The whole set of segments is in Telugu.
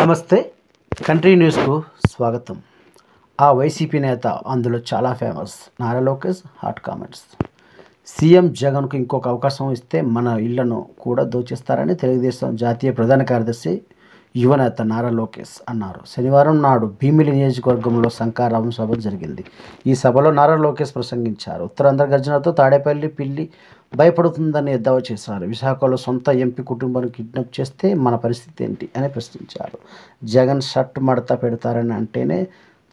నమస్తే. కంట్రీ న్యూస్కు స్వాగతం. ఆ వైసీపీ నేత అందులో చాలా famous Nara Lokesh hot comments. CM జగన్కు ఇంకొక అవకాశం ఇస్తే మన ఇళ్లను కూడా దోచేస్తారని తెలుగుదేశం జాతీయ ప్రధాన కార్యదర్శి యువనేత నారా లోకేష్ అన్నారు. శనివారం నాడు భీమిలి నియోజకవర్గంలో శంఖారావం సభ జరిగింది. ఈ సభలో నారా లోకేష్ ప్రసంగించారు. ఉత్తరాంధ్ర గర్జనతో తాడేపల్లి పిల్లి భయపడుతుందని ఎద్దేవా చేశారు. విశాఖలో సొంత ఎంపీ కుటుంబాన్ని కిడ్నాప్ చేస్తే మన పరిస్థితి ఏంటి అని ప్రశ్నించారు. జగన్ షర్ట్ మడత పెడతారని అంటేనే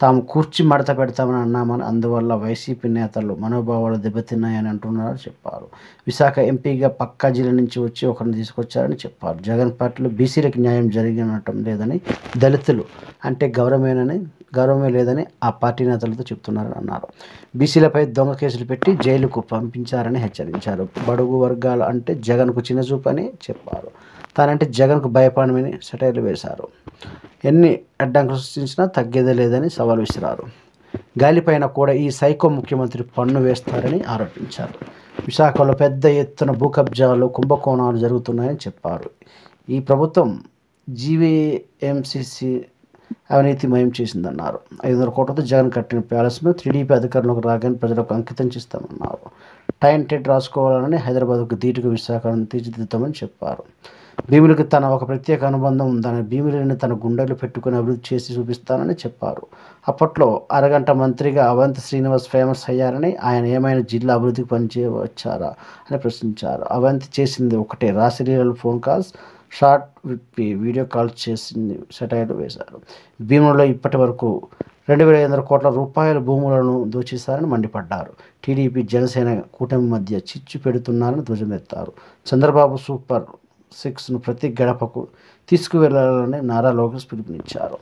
తాము కుర్చీ మడత పెడతామని అన్నామని, అందువల్ల వైసీపీ నేతలు మనోభావాలు దెబ్బతిన్నాయని అంటున్నారని చెప్పారు. విశాఖ ఎంపీగా పక్కా జిల్లా నుంచి వచ్చి ఒకరిని తీసుకొచ్చారని చెప్పారు. జగన్ పార్టీలో బీసీలకు న్యాయం జరిగినటం లేదని, దళితులు అంటే గౌరవమే లేదని ఆ పార్టీ నేతలతో చెప్తున్నారని అన్నారు. బీసీలపై దొంగ కేసులు పెట్టి జైలుకు పంపించారని హెచ్చరించారు. బడుగు వర్గాలు అంటే జగన్కు చిన్నచూపు అని చెప్పారు. తానంటే జగన్కు భయపడమని సెటైర్లు వేశారు. ఎన్ని అడ్డంకులు సృష్టించినా తగ్గేదే లేదని సవాల్ విసిరారు. గాలిపైన కూడా ఈ సైకో ముఖ్యమంత్రి పన్ను వేస్తారని ఆరోపించారు. విశాఖలో పెద్ద ఎత్తున భూ కబ్జాలు, కుంభకోణాలు జరుగుతున్నాయని చెప్పారు. ఈ ప్రభుత్వం జీవీఎంసీసీ అవినీతిమయం చేసిందన్నారు. 500 కోట్లతో జగన్ కట్టిన ప్యాలెస్ను టీడీపీ అధికారంలోకి రాగానే ప్రజలకు అంకితం చేస్తామన్నారు. టైం టెట్ రాసుకోవాలని హైదరాబాద్కు ధీటుగా విశాఖను తీర్చిదిద్దుతామని చెప్పారు. భీమిలికి తన ఒక ప్రత్యేక అనుబంధం ఉందని, భీమిలిని తన గుండెలు పెట్టుకుని అభివృద్ధి చేసి చూపిస్తానని చెప్పారు. అప్పట్లో అరగంట మంత్రిగా అవంతి శ్రీనివాస్ ఫేమస్ అయ్యారని, ఆయన ఏమైనా జిల్లా అభివృద్ధికి పనిచేయవచ్చారా అని ప్రశ్నించారు. అవంతి చేసింది ఒకటే, రాశిలీలలు ఫోన్ కాల్స్, షార్ట్ విప్పి వీడియో కాల్స్ చేసింది సెటైర్లు వేశారు. భీములలో ఇప్పటి వరకు 2,500 కోట్ల రూపాయల భూములను దోచేశారని మండిపడ్డారు. టీడీపీ జనసేన కూటమి మధ్య చిచ్చు పెడుతున్నారని ధ్వజమెత్తారు. చంద్రబాబు సూపర్ 6ను ప్రతి గడపకు తీసుకువెళ్లాలని నారా లోకేష్ పిలుపునిచ్చారు.